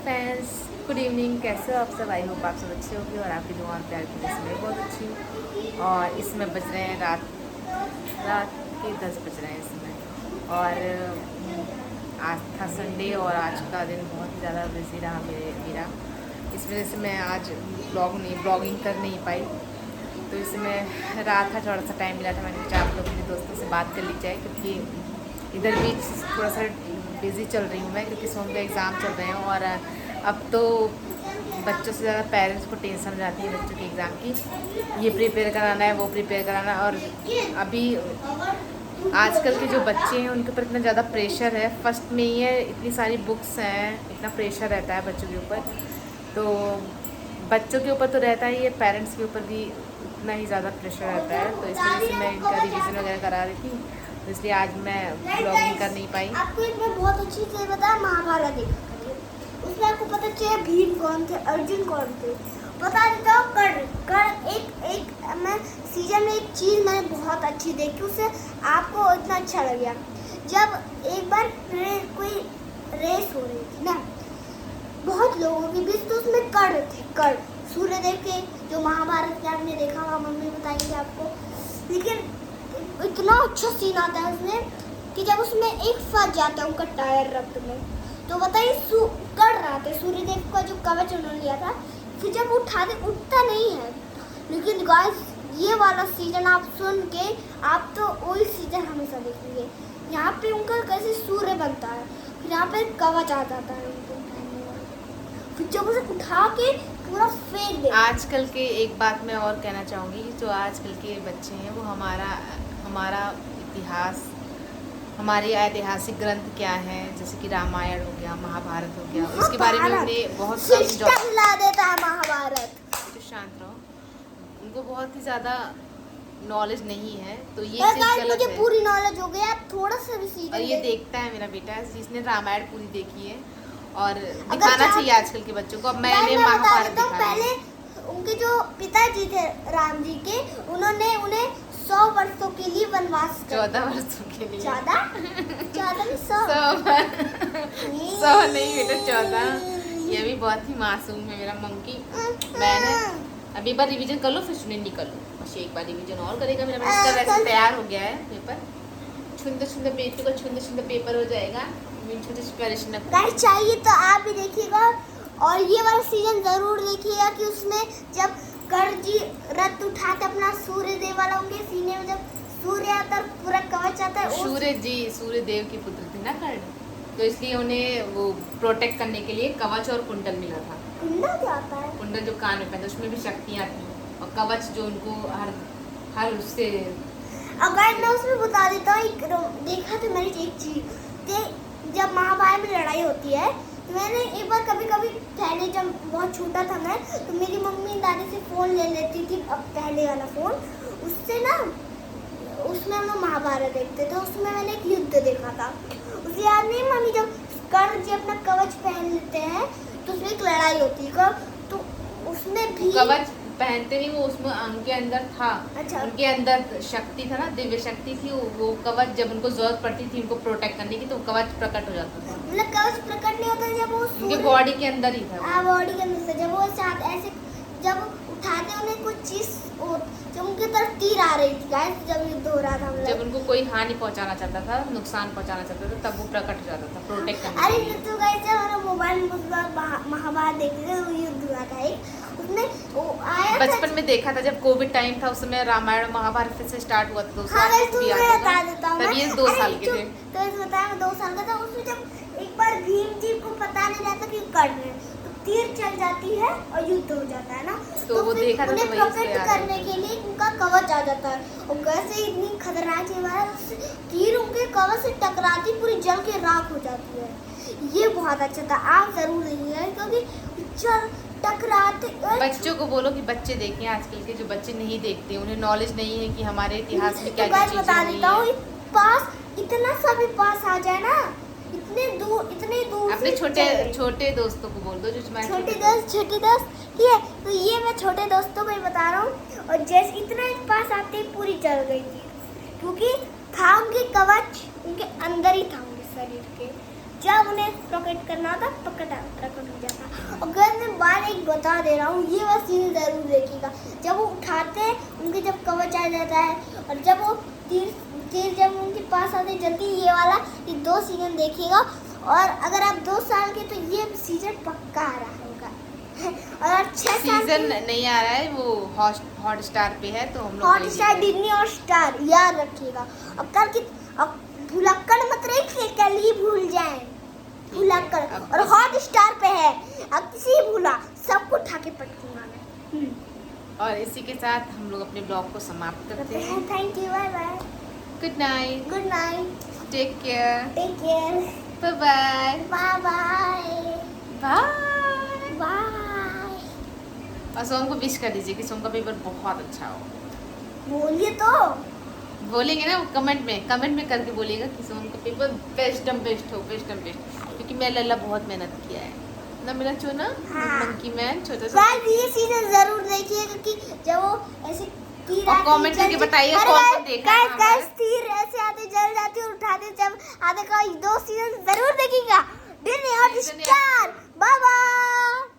Friends, good evening. कैसे हो आप सब? आई होप आप सब अच्छे होंगे और आपकी दुआ और प्यार की वजह से मैं बहुत अच्छी हूँ। और इसमें बज रहे हैं रात के 10 बज रहे हैं इसमें। और आज था संडे और आज का दिन बहुत ही ज़्यादा बिजी रहा मेरा। इस वजह से मैं आज ब्लॉगिंग कर नहीं पाई। तो इसमें रात था, थोड़ा सा टाइम मिला था, मैंने सोचा आप लोग अपने दोस्तों से बात कर ली जाए, क्योंकि इधर भी थोड़ा सा बिज़ी चल रही हूँ मैं, क्योंकि सोम के एग्ज़ाम चल रहे हैं। और अब तो बच्चों से ज़्यादा पेरेंट्स को टेंशन हो जाती है बच्चों के एग्ज़ाम की, ये प्रिपेयर कराना है, वो प्रिपेयर कराना। और अभी आजकल के जो बच्चे हैं उनके ऊपर इतना ज़्यादा प्रेशर है, फर्स्ट में ही है, इतनी सारी बुक्स हैं, इतना प्रेशर रहता है बच्चों के ऊपर। तो बच्चों के ऊपर तो रहता ही है, पेरेंट्स के ऊपर भी उतना ही ज़्यादा प्रेशर रहता है। तो इस वजह से मैं इनका रिवीजन वगैरह करा रही थी, तो इसलिए आज मैं ब्लॉगिंग कर नहीं पाई। आपको एक मैं बहुत अच्छी चीज़ बताया, महाभारत देखा करिए, उसमें आपको पता चले भीम कौन थे, अर्जुन कौन थे। बता देता हूँ, एक मैं सीजन में एक चीज़ मैंने बहुत अच्छी देखी, उससे आपको इतना अच्छा लग गया। जब एक बार कोई रेस हो रही थी ना, बहुत लोगों के बीच, तो उसमें कर्ण थे। कर्ण सूर्यदेव के, जो महाभारत के आपने देखा होगा, मम्मी बताएंगे आपको। लेकिन इतना अच्छा सीन आता है उसमें कि जब उसमें एक फंस जाता है उनका टायर रक्त में, तो बताइए कर्ण रहा था, सूर्यदेव का जो कवच उन्होंने लिया था, फिर जब उठाते उठता नहीं है। लेकिन गाइस, ये वाला सीजन आप सुन के आप तो वही सीजन हमेशा देखेंगे। यहाँ पे उनका कैसे सूर्य बनता है, फिर यहाँ पे कवच आ जाता है उनको, फिर जब उसे उठा के पूरा फेंक दे। आजकल के एक बात मैं और कहना चाहूँगी, जो आजकल के बच्चे हैं वो हमारा इतिहास, हमारे ऐतिहासिक ग्रंथ क्या है, जैसे कि रामायण हो गया, महाभारत हो गया, उसके बारे में उन्हें बहुत सिस्टम ला देता है महाभारत। तो शांत रहो, उनको बहुत ही ज़्यादा नॉलेज नहीं है, तो ये चीज़ गलत मुझे है। पूरी नॉलेज हो गई, आप थोड़ा सा भी सीजन। और ये देखता है मेरा बेटा, जिसने रामायण पूरी देखी है, और दिखाना चाहिए आजकल के बच्चों को। अब मैंने महाभारत दिखाया। पहले उनके जो पिताजी थे राम जी के, उन्होंने उन्हें 100 वर्षों के लिए वनवास 14 वर्षों के लिए 14 नहीं 100 100 नहीं बेटा, 14। ये भी बहुत ही मासूम है मेरा मंकी। मैंने अभी एक बार रिवीजन कर लो, फिर सुनिंदी कर लो, बस एक बार रिवीजन और करेगा मेरा बेटा। इसका वैसे तैयार हो गया है पेपर, छुंदे पेपर हो जाएगा। गाइस, चाहिए तो आप भी देखिएगा, और ये वाला सीजन जरूर देखिएगा कि उसमें जब कर्ण जी रथ उठाते अपना सूर्यदेव वाला, उनके सीने में जब सूर्य आता है, पूरा कवच आता है। सूर्यदेव के पुत्र थे ना कर्ण, तो इसलिए उन्हें वो प्रोटेक्ट करने के लिए कवच और कुंडल मिला था। कुंडल क्या आता है? कुंडल जो कान में पहनते, उसमें भी शक्तियाँ थी, और कवच जो उनको हर उससे। अगर मैं उसमें बता देता हूँ, देखा तो मैंने एक चीज, जब महाभारत में लड़ाई होती है, तो मैंने एक बार कभी पहले जब बहुत छोटा था मैं, तो मेरी मम्मी दादी से फ़ोन ले लेती थी, अब पहले वाला फ़ोन, उससे ना उसमें हम लोग महाभारत देखते थे। उसमें मैंने एक युद्ध देखा था, उसे याद नहीं मम्मी, जब कर्ण जी अपना कवच पहन लेते हैं तो उसमें एक लड़ाई होती है, तो उसमें भी कवच पहनते नहीं, वो उसमें उनके अंदर था। अच्छा, उनके अंदर शक्ति था ना, दिव्य शक्ति थी, वो कवच जब उनको जरूरत पड़ती थी उनको प्रोटेक्ट करने की, तो कवच प्रकट हो जाता था। मतलब कवच प्रकट नहीं होता जब वो उनके बॉडी के अंदर ही था। हाँ, बॉडी के अंदर से जब वो साथ ऐसे जब उठाते उन्हें कुछ चीज, जब उनकी तरफ तीर आ रही थी गाइस, जब युद्ध हो रहा था, जब उनको कोई हानि पहुंचाना चाहता था, नुकसान पहुंचाना चाहता था, तब वो प्रकट हो जाता था प्रोटेक्ट करने के लिए। अरे तो गाइस, जब हम मोबाइल में महाभारत देखते थे, वो युद्ध हुआ था एक, उसमें वो आया बचपन में देखा था, जब कोविड टाइम था, उस समय रामायण महाभारत फिर से स्टार्ट हुआ था। हाँ गाइस, तुम्हें बता देता हूँ, तब ये 2 साल के थे। तो इस बताया 2 साल का था। उसमें जब एक बार भीम जी को पता नहीं रहता कि कर्ण है, तो तीर चल जाती है और युद्ध हो जाता है ना, तो वो देखा था, उन्हें प्रोटेक्ट करने के लिए उनका कवच आ जाता है, और कैसे इतनी खतरनाक चीज है, उससे तीर उनके कवच से टकराती पूरी जल के राख हो जाती है। ये बहुत अच्छा था, आप जरूर देखिए, क्योंकि टकराते। बच्चों को बोलो कि बच्चे देखें, आजकल के जो बच्चे नहीं देखते, उन्हें नॉलेज नहीं है कि हमारे इतिहास में क्या क्या चीजें बता देता हूँ, पास इतना सा भी पास आ जाए ना, इतने दूर अपने छोटे दोस्तों को बोल दो, जो छोटे दोस्त ठीक है, तो ये मैं छोटे दोस्तों को ही बता रहा हूँ। और जैसे इतना पास आते ही पूरी चल गई थी, क्योंकि था उनके कवच उनके अंदर ही था, उनके शरीर के, जब उन्हें प्रकट करना था प्रकट हो जाता। बता दे रहा हूँ, ये वाला सीन जरूर देखिएगा। जब वो उठाते हैं उनके जब कवच आ जाता है, और जब वो तीर जब उनके पास आते जल्दी, ये 2 सीजन देखिएगा। और अगर आप 2 साल के तो ये सीजन पक्का आ रहा होगा। और 6 साल सीजन नहीं आ रहा है, वो हॉट स्टार पे है, तो हम लोग हॉट स्टार, डिज्नी और स्टार, याद रखिएगा। अब भुलक्कड़ मत रखिए, कल ही भूल जाए भुलक्कड़। और हॉट स्टार पे है, अब किसी भूला सबको उठा के पटकूंगा मैं। और इसी के साथ हम लोग अपने ब्लॉग को समाप्त करते हैं। Thank you, bye bye, good night, good night, take care, take care, bye bye, bye bye, bye. Bye. और सोम को विश कर दीजिए कि सोम का पेपर बहुत अच्छा हो। बोलिए तो, बोलेंगे ना कमेंट में करके बोलिएगा कि सोम का पेपर बेस्ट हो, क्योंकि मैं लल्ला बहुत मेहनत किया है ना, मेरा चोना मंकी मैन छोटा सा। गाइस ये सीजन जरूर देखिएगा कि जब वो ऐसे तीर और आते कमेंट करके जल्दी- बताइए अरे कौन गाइस, कौन देखा है गाइस तीर ऐसे आते जल जाते और उठाते, जब आते का 2 सीजन जरूर देखिएगा। Disney Hotstar, bye bye.